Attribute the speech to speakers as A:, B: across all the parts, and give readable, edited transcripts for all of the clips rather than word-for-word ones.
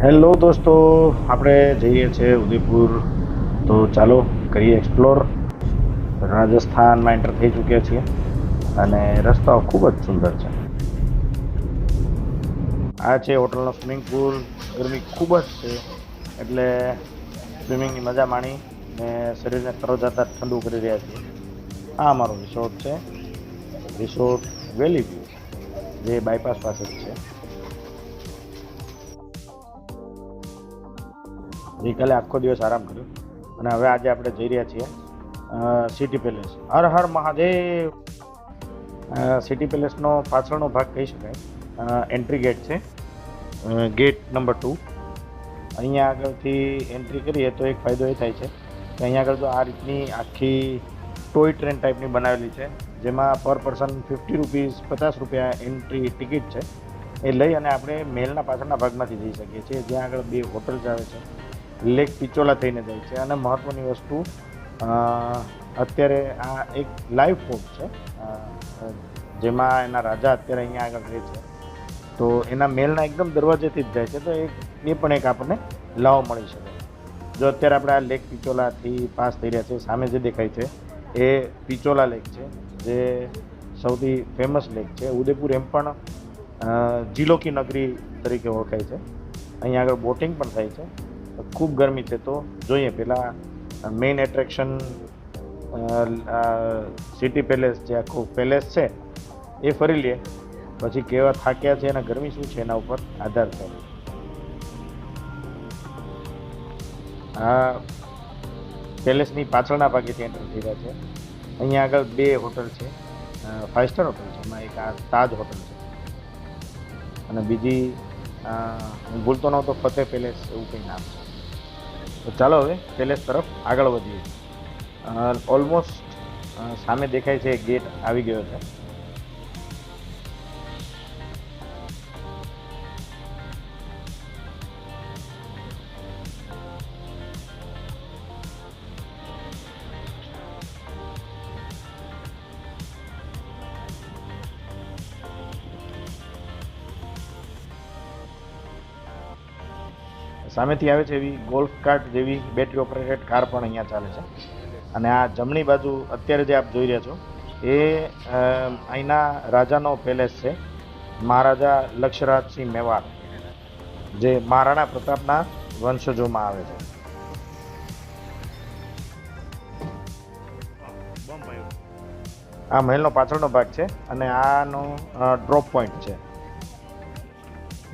A: Hello દોસ્તો, આપણે જઈએ છીએ ઉદયપુર. તો ચાલો કરીએ એક્સપ્લોર. રાજસ્થાનમાં એન્ટર થઈ ચૂક્યા છીએ અને રસ્તાઓ ખૂબ જ સુંદર છે. આ છે હોટલનો સ્વિમિંગ પુલ. ગરમી ખૂબ જ છે એટલે સ્વિમિંગની મજા માણી ને શરીરને તરોજાતા ઠંડુ કરી રહ્યા છીએ. આ અમારો રિસોર્ટ છે, રિસોર્ટ વેલી વ્યૂ, જે બાયપાસ પાસે જ છે. ગઈકાલે આખો દિવસ આરામ કર્યો અને હવે આજે આપણે જઈ રહ્યા છીએ city palace. Har Har Mahadev. City પેલેસનો પાછળનો ભાગ કહી શકાય. એન્ટ્રી ગેટ છે, ગેટ નંબર 2. અહીંયા આગળથી એન્ટ્રી કરીએ તો એક ફાયદો એ થાય છે કે અહીંયા આગળ તો આ રીતની આખી ટોય ટ્રેન ટાઈપની બનાવેલી છે, જેમાં પર પર્સન 50 રૂપીસ, 50 રૂપિયા એન્ટ્રી ટિકિટ છે. એ લઈ અને આપણે મહેલના પાછળના ભાગમાંથી જઈ શકીએ છીએ, જ્યાં આગળ 2 હોટલ્સ આવે છે. લેક પિચોલા થઈને જાય છે. અને મહત્ત્વની વસ્તુ, અત્યારે આ એક લાઈવ ફોર્ટ છે, જેમાં એના રાજા અત્યારે અહીંયા આગળ રહે છે. તો એના મહેલના એકદમ દરવાજેથી જ જાય છે, તો એ પણ એક આપણને લાવો મળી શકે. જો અત્યારે આપણે આ લેક પિચોલાથી પાસ થઈ રહ્યા છે, સામે જે દેખાય છે એ પિચોલા લેક છે, જે સૌથી ફેમસ લેક છે. ઉદયપુર એમ પણ જિલ્લો કી નગરી તરીકે ઓળખાય છે. અહીંયા આગળ બોટિંગ પણ થાય છે. ખૂબ ગરમી છે તો જોઈએ પહેલાં મેઇન એટ્રેક્શન સિટી પેલેસ, જે આખું પેલેસ છે એ ફરી લઈએ. પછી કેવા થાક્યા છે અને ગરમી શું છે એના ઉપર આધાર છે. આ પેલેસની પાછળના ભાગેથી એન્ટર થઈ રહ્યા છે. અહીંયા આગળ 2 હોટલ છે, 5 સ્ટાર હોટલ છે. એમાં એક આ તાજ હોટલ છે અને બીજી હું ભૂલતો ન તો ફતેહ પેલેસ એવું કંઈ નામ છે. તો ચાલો હવે પેલેસ તરફ આગળ વધીએ. ઓલમોસ્ટ સામે દેખાય છે ગેટ આવી ગયો છે. સામેથી આવે છે એવી ગોલ્ફ કાર્ટ જેવી બેટરી ઓપરેટેડ કાર પણ અહીંયા ચાલે છે. અને આ જમણી બાજુ અત્યારે જે આપ જોઈ રહ્યા છો એ અહીંના રાજાનો પેલેસ છે, મહારાજા લક્ષરાજસિંહ મેવાડ, જે મહારાણા પ્રતાપના વંશજોમાં આવે છે. આ મહેલનો પાછળનો ભાગ છે અને આનો ડ્રોપ પોઈન્ટ છે.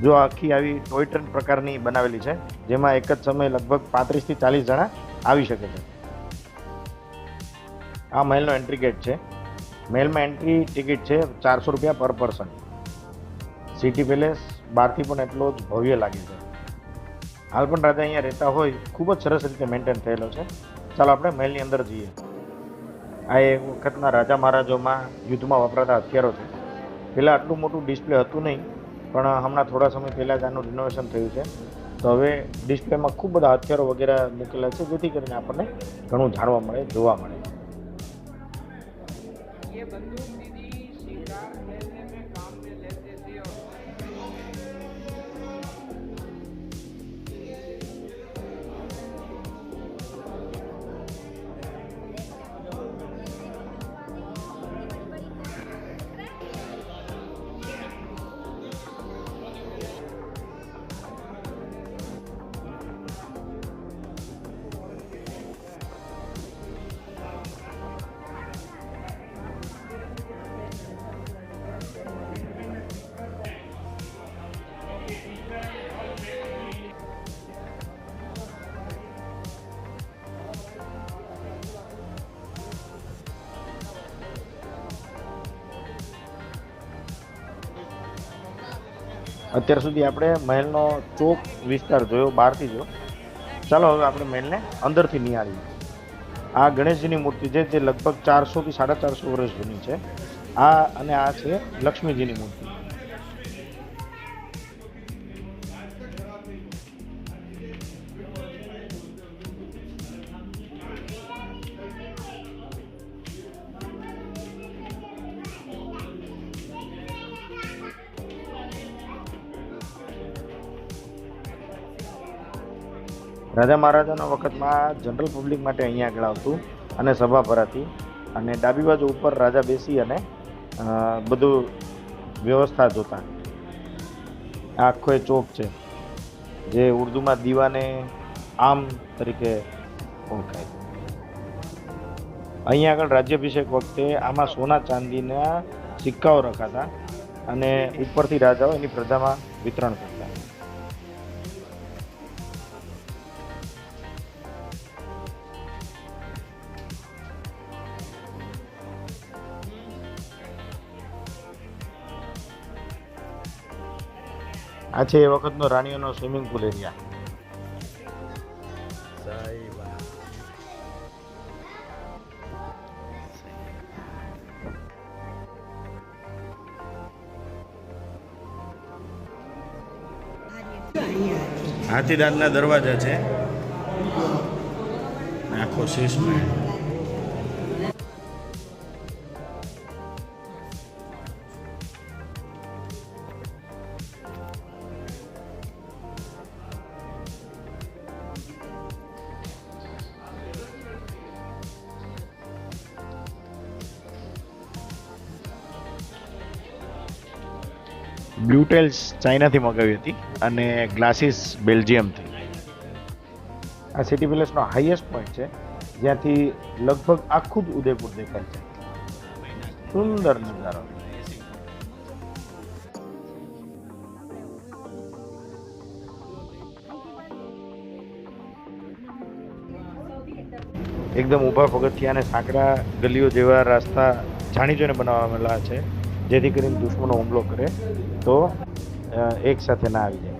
A: જો આખી આવી ટોય ટ્રેન પ્રકારની બનાવેલી છે, જેમાં એક જ સમયે લગભગ 35 થી 40 જણા આવી શકે છે. આ મહેલનો એન્ટ્રી ગેટ છે. મહેલમાં એન્ટ્રી ટિકિટ છે 400 રૂપિયા પર પર્સન. સિટી પેલેસ બહારથી પણ એટલો જ ભવ્ય લાગે છે. હાલ પણ રાજા અહીંયા રહેતા હોય, ખૂબ જ સરસ રીતે મેન્ટેન થયેલો છે. ચાલો આપણે મહેલની અંદર જઈએ. આ એક વખતના રાજા મહારાજોમાં યુદ્ધમાં વપરાતા હથિયારો છે. પહેલાં આટલું મોટું ડિસ્પ્લે હતું નહીં, પણ હમણાં થોડા સમય પહેલાં જ આનું રિનોવેશન થયું છે. તો હવે ડિસ્પ્લેમાં ખૂબ બધા હથિયારો વગેરે મૂકેલા છે, જેથી કરીને આપણને ઘણું જાણવા મળે, જોવા મળે. અત્યાર સુધી આપણે મહેલનો ચોક વિસ્તાર જોયો, બહારથી જોયો. ચાલો હવે આપણે મહેલને અંદરથી નિહાળીએ. આ ગણેશજીની મૂર્તિ છે, જે લગભગ 400 થી 450 વર્ષ જૂની છે. અને આ છે લક્ષ્મીજીની મૂર્તિ. રાજા મહારાજાના વખતમાં જનરલ પબ્લિક માટે અહીંયા આગળ આવતું અને સભા ભરાતી અને ડાબી બાજુ ઉપર રાજા બેસી અને બધું વ્યવસ્થા જોતા. આ આખો એ ચોક છે જે ઉર્દુમાં દીવાને આમ તરીકે ઓળખાય. અહીંયા આગળ રાજ્યાભિષેક વખતે આમાં સોના ચાંદીના સિક્કાઓ રખાતા અને ઉપરથી રાજાઓ એની પ્રજામાં વિતરણ કરતા. આ છે એ વખતનો રાણીઓનો સ્વિમિંગ પુલ એરિયા. હાથીદાંતના દરવાજા છે, આખો શીશ મહેલ. બ્લુટેલ્સ ચાઇનાથી મગાવી હતી અને ગ્લાસીસ બેલ્જિયમથી. આ સિટી પેલેસનો હાઈએસ્ટ પોઈન્ટ છે જ્યાંથી લગભગ આખું જ ઉદયપુર દેખાય છે. સુંદર નજારો. એકદમ ઊભા પગથિયા અને સાંકડા ગલીઓ જેવા રસ્તા જાણી જોઈને બનાવવામાં છે જેથી કરીને દુશ્મનો હુમલો કરે તો એક સાથે ના આવી જાય.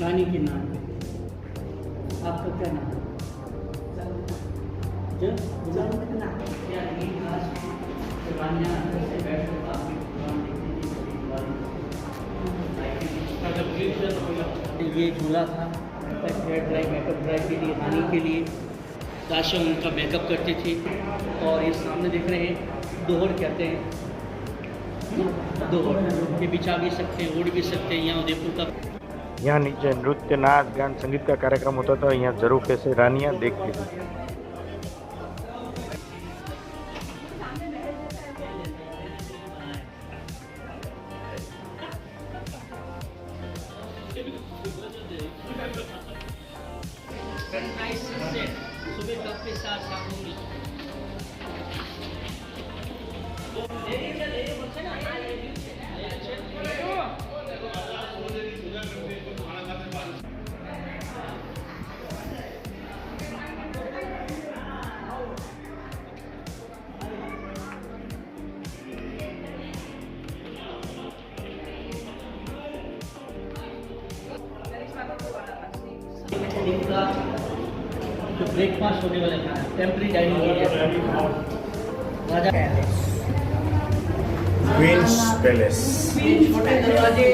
B: रानी के नाम पे आपका क्या नाम है? जो ये झूला था हेयर ड्राई मेकअप ड्राई के लिए, रानी के लिए दाशा उनका मेकअप करते थे. और ये सामने देख रहे हैं दोहर कहते हैं, दोहर ये बिछा भी सकते हैं, ओढ़ भी सकते हैं. यहाँ उदयपुर का
A: यहाँ नीचे नृत्य नाच गान संगीत का कार्यक्रम होता था. यहाँ जरूर कैसे रानियाँ देखती थी.
B: सुबह कप के साथ शाम होगी. जो ब्रेकफास्ट होने वाला खाना टेम्पररी डाइनिंग एरिया राजा
A: क्वींस पैलेस.
B: छोटे दरवाजे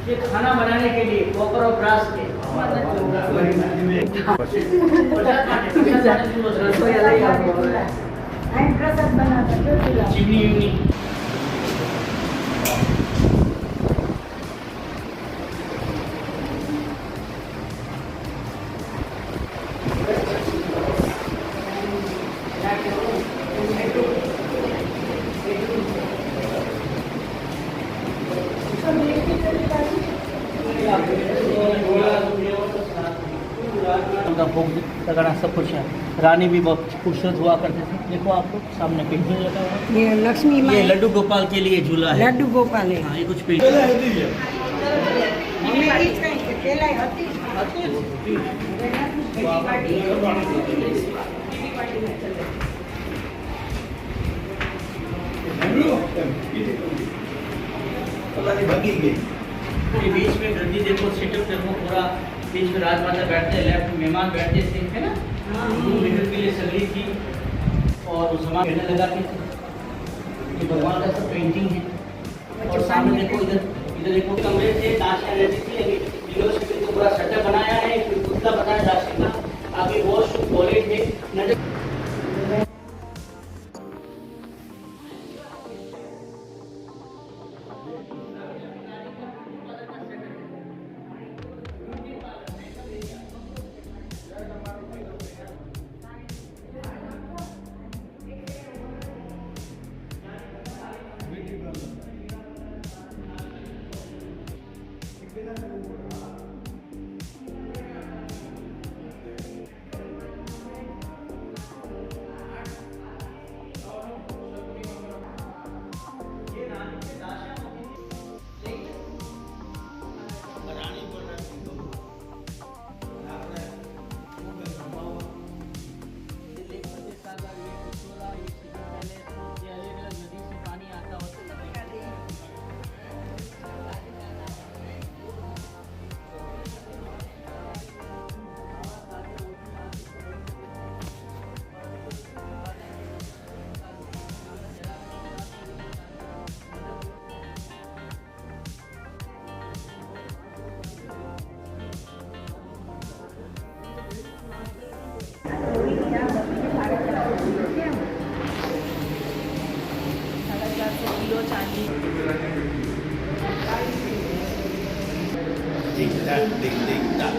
B: ये खाना बनाने के लिए कॉपर और ब्रास के चिमनी विमनी भोग लगाना सब कुछ है. रानी भी बहुत खूबसूरत हुआ करते थे. देखो आपको सामने पेंटिंग लगा हुआ है.
C: ये लक्ष्मी
B: ये लड्डू गोपाल के लिए झूला है.
C: लड्डू गोपाल है.
B: हाँ ये कुछ पेंटिंग बीच में गद्दी देखो सेटअप देखो पूरा. बीच में राजमाता बैठते, लेफ्ट में मेहमान बैठते थे, है ना. मिडिल के लिए सगड़ी थी और उस समय कहने लगा कि ये भगवान का सब पेंटिंग है. और सामने देखो इधर इधर देखो कमरे थे, दासियाँ रहती थी. अभी यूनिवर्सिटी को पूरा सेटअप बनाया है, फिर पुतला बनाया दासी का. आगे वॉशरूम टॉयलेट है.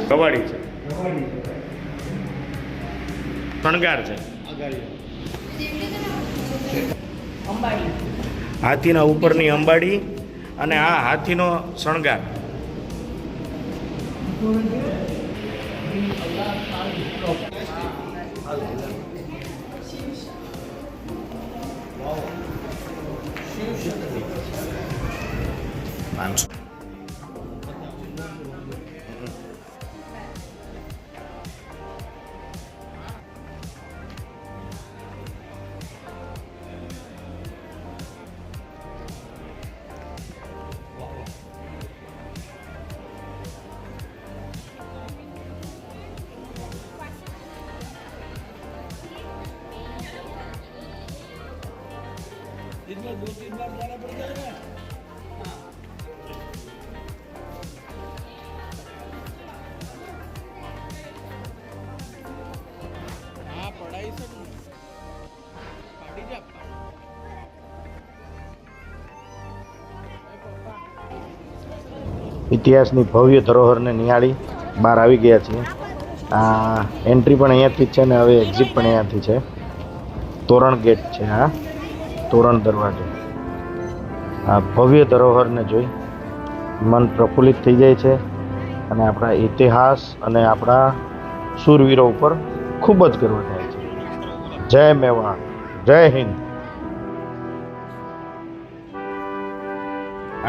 A: કવાડી છે, શણગાર છે. હાથીના ઉપરની અંબાડી અને આ હાથીનો શણગાર. ઇતિહાસની ભવ્ય ધરોહરને નિહાળી બહાર આવી ગયા છીએ. આ એન્ટ્રી પણ અહીંયાથી જ છે ને હવે એક્ઝિટ પણ અહીંયાથી છે. તોરણ ગેટ છે, આ તોરણ દરવાજો. આ ભવ્ય ધરોહરને જોઈ મન પ્રફુલ્લિત થઈ જાય છે અને આપણા ઇતિહાસ અને આપણા શૂરવીરો ઉપર ખૂબ જ ગર્વ થાય છે. જય મેવાડ, જય હિન્દ.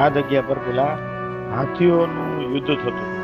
A: આ જગ્યા પર પેલા હાથીઓનું યુદ્ધ થતું.